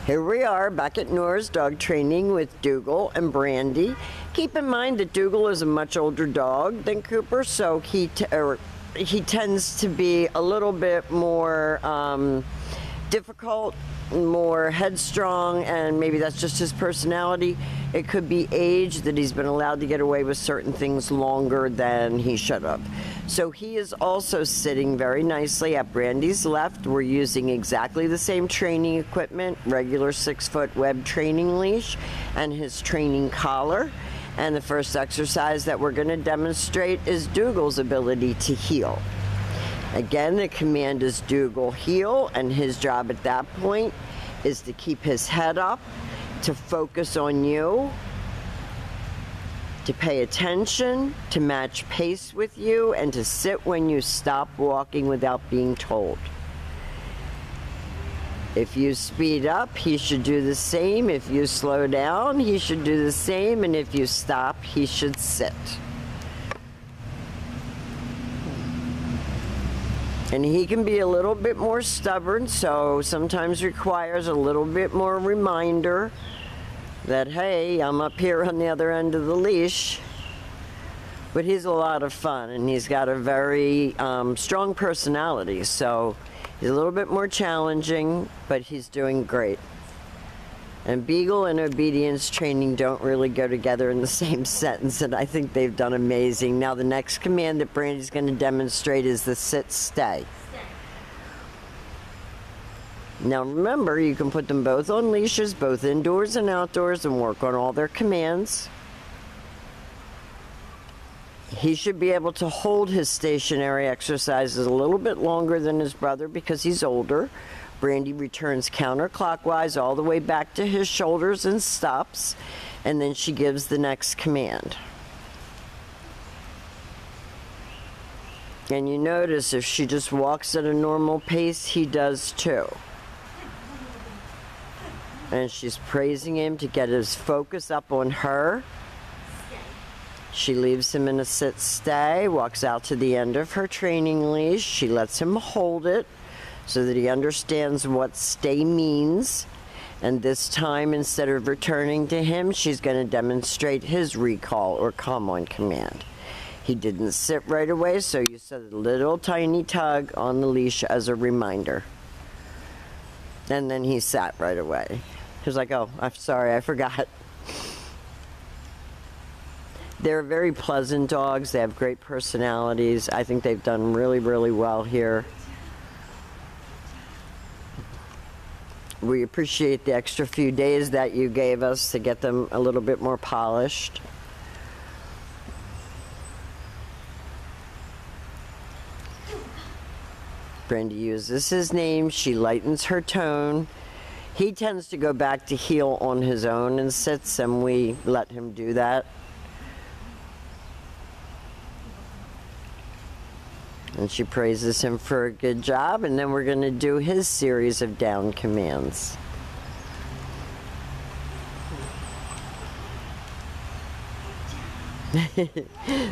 Here we are back at Nora's dog training with Dougal and Brandy. Keep in mind that Dougal is a much older dog than Cooper, so he tends to be a little bit more difficult, more headstrong, and maybe that's just his personality. It could be age, that he's been allowed to get away with certain things longer than he should have. So he is also sitting very nicely at Brandy's left. We're using exactly the same training equipment, regular 6-foot web training leash and his training collar. And the first exercise that we're going to demonstrate is Dougal's ability to heel. Again, the command is Dougal heel, and his job at that point is to keep his head up, to focus on you, to pay attention, to match pace with you, and to sit when you stop walking without being told. If you speed up, he should do the same. If you slow down, he should do the same. And if you stop, he should sit. And he can be a little bit more stubborn, so sometimes requires a little bit more reminder that, hey, I'm up here on the other end of the leash. But he's a lot of fun, and he's got a very strong personality, so he's a little bit more challenging, but he's doing great. And Beagle and obedience training don't really go together in the same sentence, and I think they've done amazing. Now the next command that Brandy's going to demonstrate is the sit-stay. Now remember, you can put them both on leashes, both indoors and outdoors, and work on all their commands. He should be able to hold his stationary exercises a little bit longer than his brother because he's older. Brandy returns counterclockwise all the way back to his shoulders and stops, and then she gives the next command. And you notice if she just walks at a normal pace, he does too. And she's praising him to get his focus up on her. She leaves him in a sit-stay, walks out to the end of her training leash. She lets him hold it so that he understands what stay means. And this time, instead of returning to him, she's going to demonstrate his recall or come on command. He didn't sit right away, so you said a little tiny tug on the leash as a reminder. And then he sat right away. He was like, oh, I'm sorry, I forgot. They're very pleasant dogs. They have great personalities. I think they've done really, really well here. We appreciate the extra few days that you gave us to get them a little bit more polished. Brandy uses his name. She lightens her tone. He tends to go back to heel on his own and sits, and we let him do that. And she praises him for a good job, and then we're going to do his series of down commands.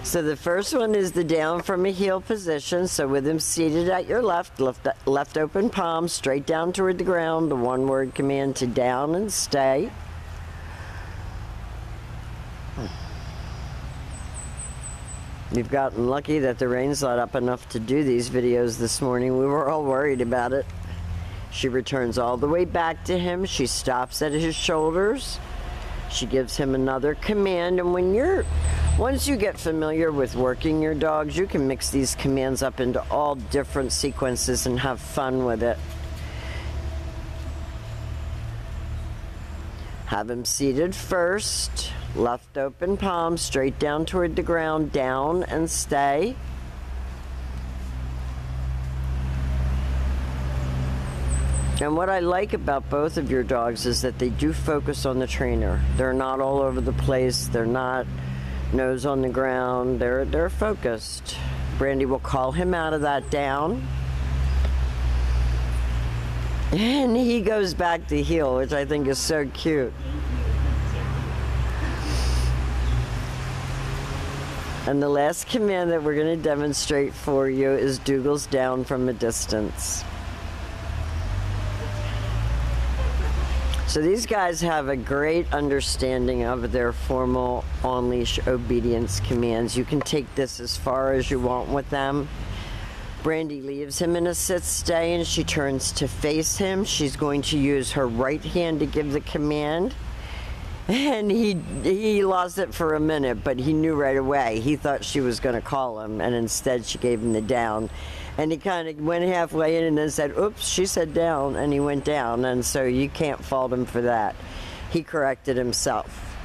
So the first one is the down from a heel position. So with him seated at your left open palm, straight down toward the ground, the one-word command to down and stay. You've gotten lucky that the rain's let up enough to do these videos this morning. We were all worried about it. She returns all the way back to him. She stops at his shoulders. She gives him another command, and once you get familiar with working your dogs, you can mix these commands up into all different sequences and have fun with it. Have him seated first. Left open palm, straight down toward the ground, down and stay. And what I like about both of your dogs is that they do focus on the trainer. They're not all over the place. They're not nose on the ground. They're focused. Brandy will call him out of that down. And he goes back to heel, which I think is so cute. And the last command that we're going to demonstrate for you is Dougal's down from a distance. So these guys have a great understanding of their formal on-leash obedience commands. You can take this as far as you want with them. Brandy leaves him in a sit-stay and she turns to face him. She's going to use her right hand to give the command. And he lost it for a minute, but he knew right away. He thought she was going to call him, and instead she gave him the down. And he kind of went halfway in and then said, oops, she said down, and he went down. And so you can't fault him for that. He corrected himself.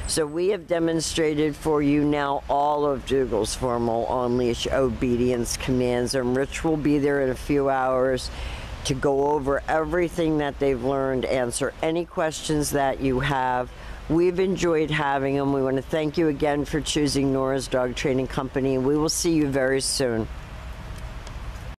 So we have demonstrated for you now all of Dougal's formal on-leash obedience commands, and Rich will be there in a few hours to go over everything that they've learned, answer any questions that you have. We've enjoyed having them. We want to thank you again for choosing Nora's Dog Training Company. We will see you very soon.